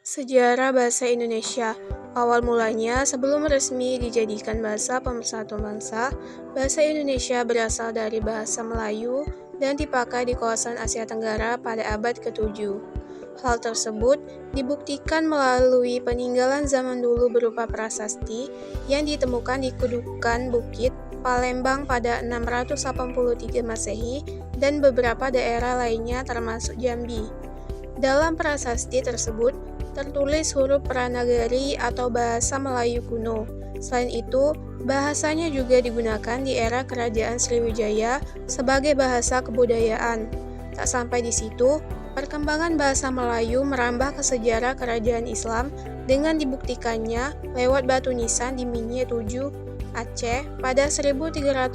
Sejarah bahasa Indonesia. Awal mulanya, sebelum resmi dijadikan bahasa pemersatu bangsa, bahasa Indonesia berasal dari bahasa Melayu dan dipakai di kawasan Asia Tenggara pada abad ke-7. Hal tersebut dibuktikan melalui peninggalan zaman dulu berupa prasasti yang ditemukan di Kudukan Bukit, Palembang pada 683 Masehi dan beberapa daerah lainnya termasuk Jambi. Dalam prasasti tersebut, tertulis huruf Pranagari atau bahasa Melayu kuno. Selain itu, bahasanya juga digunakan di era Kerajaan Sriwijaya sebagai bahasa kebudayaan. Tak sampai di situ, perkembangan bahasa Melayu merambah ke sejarah Kerajaan Islam dengan dibuktikannya lewat batu nisan di Minye 7, Aceh pada 1380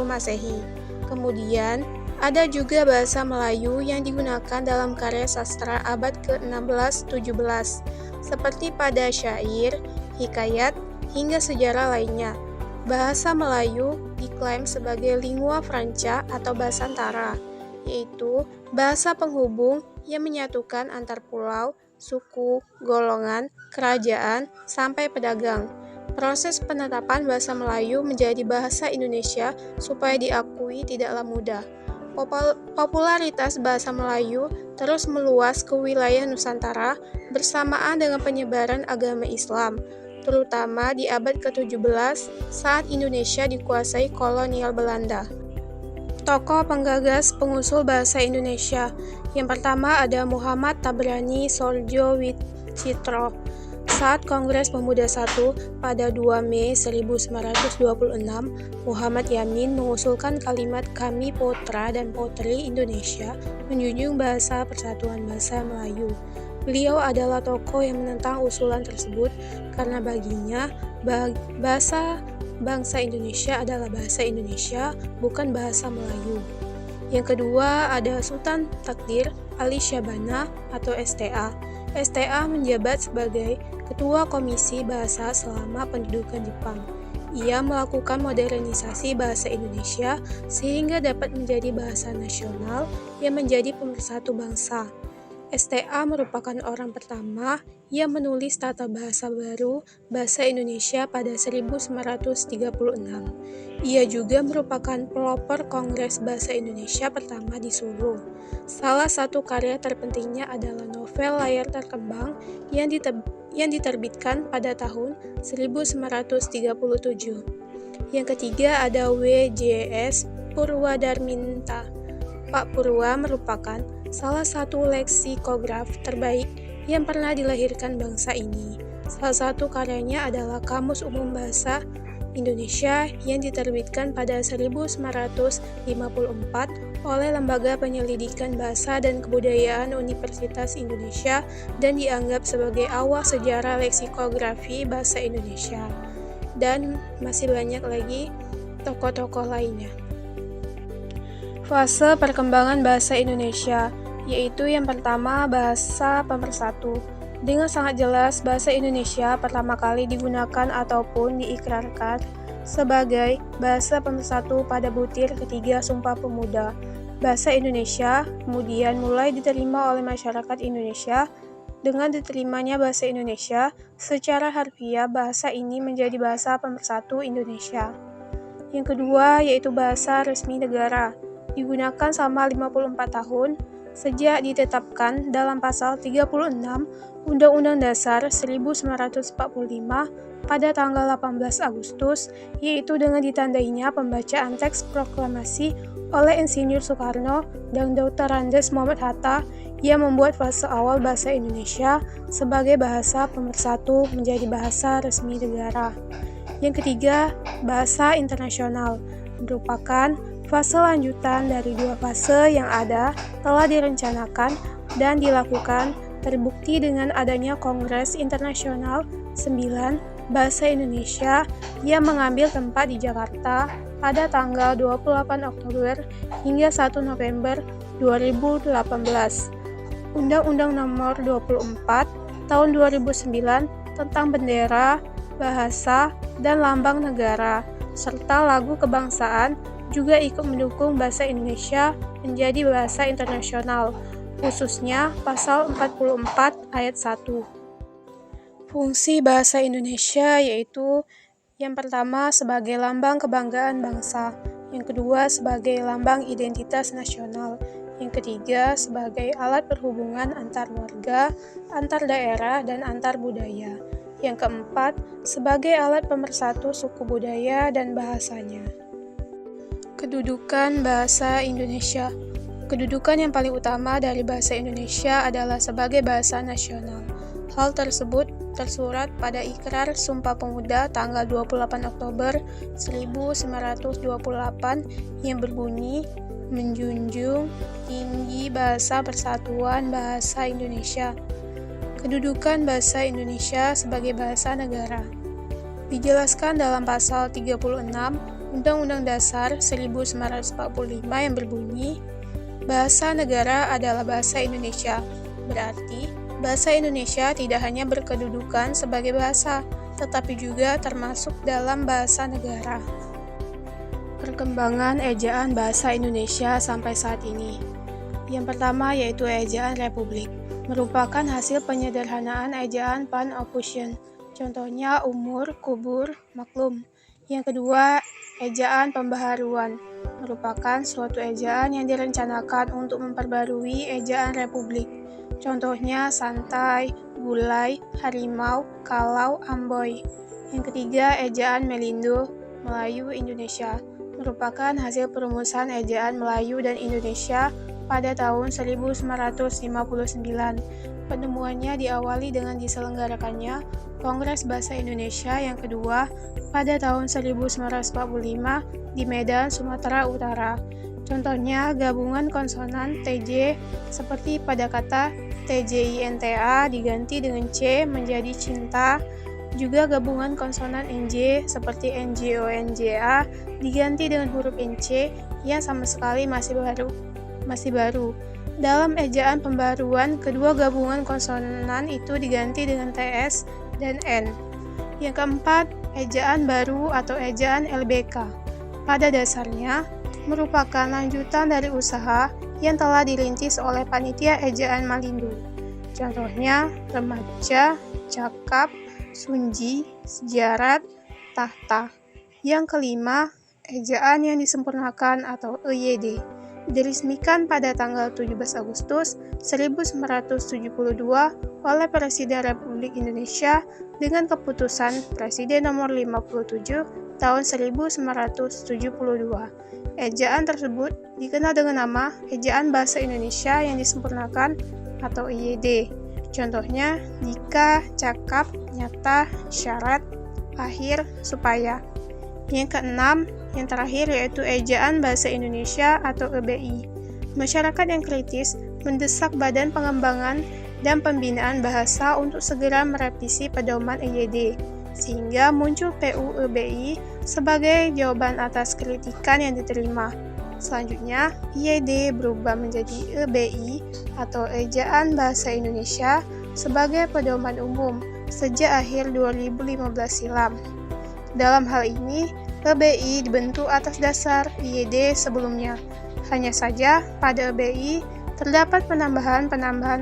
Masehi. Kemudian, ada juga bahasa Melayu yang digunakan dalam karya sastra abad ke-16-17, seperti pada syair, hikayat, hingga sejarah lainnya. Bahasa Melayu diklaim sebagai lingua franca atau Basantara, yaitu bahasa penghubung yang menyatukan antar pulau, suku, golongan, kerajaan, sampai pedagang. Proses penetapan bahasa Melayu menjadi bahasa Indonesia supaya diakui tidaklah mudah. Popularitas bahasa Melayu terus meluas ke wilayah Nusantara bersamaan dengan penyebaran agama Islam, terutama di abad ke-17 saat Indonesia dikuasai kolonial Belanda. Tokoh penggagas pengusul bahasa Indonesia. Yang pertama ada Muhammad Tabrani Sorjo Wicitro. Saat Kongres Pemuda I pada 2 Mei 1926, Muhammad Yamin mengusulkan kalimat kami putra dan putri Indonesia menjunjung bahasa persatuan bahasa Melayu. Beliau adalah tokoh yang menentang usulan tersebut karena baginya bahasa bangsa Indonesia adalah bahasa Indonesia, bukan bahasa Melayu. Yang kedua ada Sultan Takdir Ali Syabana atau STA. STA menjabat sebagai Ketua Komisi Bahasa selama pendudukan Jepang. Ia melakukan modernisasi bahasa Indonesia sehingga dapat menjadi bahasa nasional yang menjadi pemersatu bangsa. STA merupakan orang pertama yang menulis tata bahasa baru bahasa Indonesia pada 1936. Ia juga merupakan pelopor Kongres Bahasa Indonesia pertama di Solo. Salah satu karya terpentingnya adalah novel Layar Terkembang yang diterbitkan pada tahun 1937. Yang ketiga ada W.J.S. Purwadarminta. Pak Purwa merupakan salah satu leksikograf terbaik yang pernah dilahirkan bangsa ini. Salah satu karyanya adalah Kamus Umum Bahasa Indonesia yang diterbitkan pada 1954 oleh Lembaga Penyelidikan Bahasa dan Kebudayaan Universitas Indonesia dan dianggap sebagai awal sejarah leksikografi bahasa Indonesia. Dan masih banyak lagi tokoh-tokoh lainnya. Fase perkembangan bahasa Indonesia, yaitu yang pertama bahasa pemersatu. Dengan sangat jelas, bahasa Indonesia pertama kali digunakan ataupun diikrarkan sebagai bahasa pemersatu pada butir ketiga Sumpah Pemuda. Bahasa Indonesia kemudian mulai diterima oleh masyarakat Indonesia. Dengan diterimanya bahasa Indonesia, secara harfiah bahasa ini menjadi bahasa pemersatu Indonesia. Yang kedua yaitu bahasa resmi negara. Digunakan selama 54 tahun sejak ditetapkan dalam pasal 36 Undang-Undang Dasar 1945 pada tanggal 18 Agustus, yaitu dengan ditandainya pembacaan teks proklamasi oleh Insinyur Soekarno dan Dr. Andes Muhammad Hatta yang membuat fase awal bahasa Indonesia sebagai bahasa pemersatu menjadi bahasa resmi negara. Yang ketiga, bahasa internasional merupakan fase lanjutan dari dua fase yang telah direncanakan dan dilakukan, terbukti dengan adanya Kongres Internasional 9 Bahasa Indonesia yang mengambil tempat di Jakarta pada tanggal 28 Oktober hingga 1 November 2018. Undang-Undang Nomor 24 Tahun 2009 tentang bendera, bahasa, dan lambang negara, serta lagu kebangsaan juga ikut mendukung bahasa Indonesia menjadi bahasa internasional. khususnya pasal 44 ayat 1. Fungsi bahasa Indonesia yaitu yang pertama sebagai lambang kebanggaan bangsa, yang kedua sebagai lambang identitas nasional, yang ketiga sebagai alat perhubungan antar warga, antar daerah, dan antar budaya, yang keempat sebagai alat pemersatu suku budaya dan bahasanya. Kedudukan bahasa Indonesia. Kedudukan yang paling utama dari bahasa Indonesia adalah sebagai bahasa nasional. Hal tersebut tersurat pada Ikrar Sumpah Pemuda tanggal 28 Oktober 1928 yang berbunyi menjunjung tinggi bahasa persatuan bahasa Indonesia. Kedudukan bahasa Indonesia sebagai bahasa negara dijelaskan dalam pasal 36 Undang-Undang Dasar 1945 yang berbunyi, bahasa negara adalah bahasa Indonesia. Berarti, bahasa Indonesia tidak hanya berkedudukan sebagai bahasa, tetapi juga termasuk dalam bahasa negara. Perkembangan ejaan bahasa Indonesia sampai saat ini. Yang pertama yaitu ejaan Republik, merupakan hasil penyederhanaan ejaan Pan-Opposition. Contohnya umur, kubur, maklum. Yang kedua, ejaan pembaharuan, merupakan suatu ejaan yang direncanakan untuk memperbarui ejaan Republik. Contohnya santai, gulai, harimau, kalau, amboy. Yang ketiga, ejaan Melindo, Melayu Indonesia, merupakan hasil perumusan ejaan Melayu dan Indonesia pada tahun 1959. Penemuannya diawali dengan diselenggarakannya Kongres Bahasa Indonesia yang kedua pada tahun 1945 di Medan, Sumatera Utara. Contohnya gabungan konsonan TJ seperti pada kata TJINTA diganti dengan C menjadi cinta. Juga gabungan konsonan NJ seperti NJONJA diganti dengan huruf NC yang sama sekali masih baru. Dalam ejaan pembaruan, kedua gabungan konsonan itu diganti dengan TS dan N. Yang keempat, ejaan baru atau ejaan LBK. Pada dasarnya, merupakan lanjutan dari usaha yang telah dirintis oleh Panitia Ejaan Malindo. Contohnya, remaja, cakap, sunji, sejarat, tahta. Yang kelima, ejaan yang disempurnakan atau EYD. Diresmikan pada tanggal 17 Agustus 1972 oleh Presiden Republik Indonesia dengan keputusan Presiden nomor 57 tahun 1972. Ejaan tersebut dikenal dengan nama Ejaan Bahasa Indonesia yang disempurnakan atau EYD. Contohnya jika, cakap, nyata, syarat, akhir, supaya. Yang keenam, yang terakhir yaitu Ejaan Bahasa Indonesia atau EBI. Masyarakat yang kritis mendesak Badan Pengembangan dan Pembinaan Bahasa untuk segera merevisi pedoman EYD, sehingga muncul PU EBI sebagai jawaban atas kritikan yang diterima. Selanjutnya, EYD berubah menjadi EBI atau Ejaan Bahasa Indonesia sebagai pedoman umum sejak akhir 2015 silam. Dalam hal ini, EBI dibentuk atas dasar EYD sebelumnya. Hanya saja, pada EBI terdapat penambahan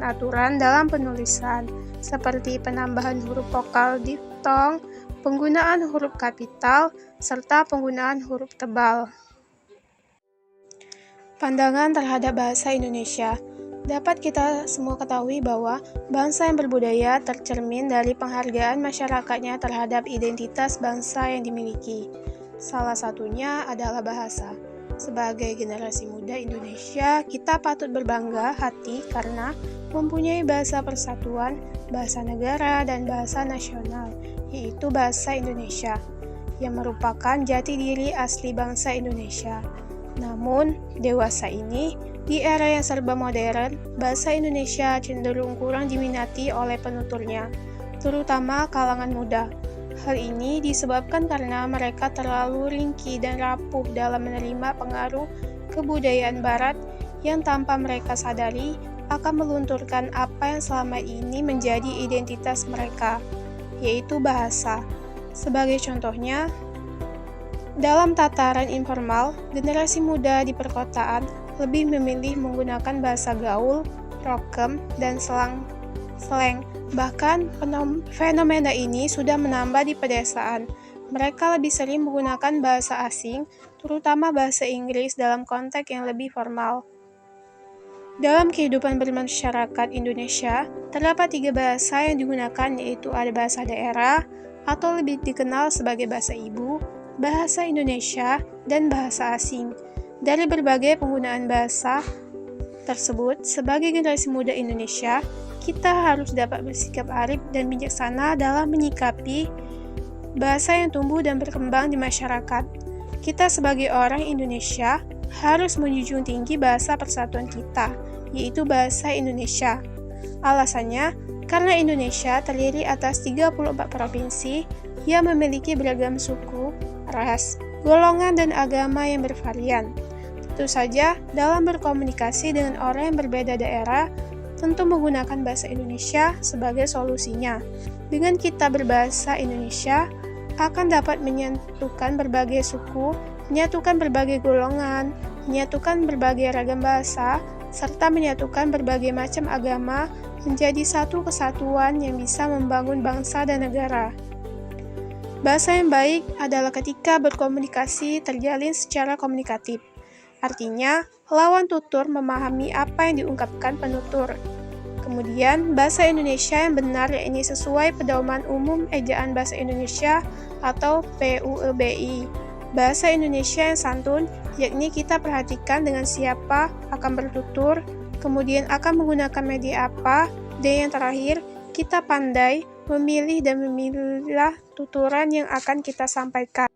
aturan dalam penulisan, seperti penambahan huruf vokal diftong, penggunaan huruf kapital, serta penggunaan huruf tebal. Pandangan terhadap bahasa Indonesia. Dapat kita semua ketahui bahwa bangsa yang berbudaya tercermin dari penghargaan masyarakatnya terhadap identitas bangsa yang dimiliki. Salah satunya adalah bahasa. Sebagai generasi muda Indonesia, kita patut berbangga hati karena mempunyai bahasa persatuan, bahasa negara, dan bahasa nasional, yaitu bahasa Indonesia, yang merupakan jati diri asli bangsa Indonesia. Namun, dewasa ini, di era yang serba modern, bahasa Indonesia cenderung kurang diminati oleh penuturnya, terutama kalangan muda. Hal ini disebabkan karena mereka terlalu ringkih dan rapuh dalam menerima pengaruh kebudayaan Barat yang tanpa mereka sadari akan melunturkan apa yang selama ini menjadi identitas mereka, yaitu bahasa. Sebagai contohnya, dalam tataran informal, generasi muda di perkotaan lebih memilih menggunakan bahasa gaul, rokem, dan slang. Bahkan fenomena ini sudah menambah di pedesaan. Mereka lebih sering menggunakan bahasa asing, terutama bahasa Inggris dalam konteks yang lebih formal. Dalam kehidupan bermasyarakat Indonesia, terdapat 3 bahasa yang digunakan, yaitu ada bahasa daerah, atau lebih dikenal sebagai bahasa ibu, bahasa Indonesia, dan bahasa asing. Dari berbagai penggunaan bahasa tersebut, sebagai generasi muda Indonesia, kita harus dapat bersikap arif dan bijaksana dalam menyikapi bahasa yang tumbuh dan berkembang di masyarakat. Kita sebagai orang Indonesia harus menjunjung tinggi bahasa persatuan kita, yaitu bahasa Indonesia. Alasannya, karena Indonesia terdiri atas 34 provinsi yang memiliki beragam suku, ras, golongan, dan agama yang bervarian. Tentu saja, dalam berkomunikasi dengan orang yang berbeda daerah, tentu menggunakan bahasa Indonesia sebagai solusinya. Dengan kita berbahasa Indonesia, akan dapat menyatukan berbagai suku, menyatukan berbagai golongan, menyatukan berbagai ragam bahasa, serta menyatukan berbagai macam agama menjadi satu kesatuan yang bisa membangun bangsa dan negara. Bahasa yang baik adalah ketika berkomunikasi terjalin secara komunikatif. Artinya, lawan tutur memahami apa yang diungkapkan penutur. Kemudian, bahasa Indonesia yang benar yakni sesuai Pedoman Umum Ejaan Bahasa Indonesia atau PUEBI. Bahasa Indonesia yang santun yakni kita perhatikan dengan siapa akan bertutur, kemudian akan menggunakan media apa, dan yang terakhir, kita pandai memilih dan memilah tuturan yang akan kita sampaikan.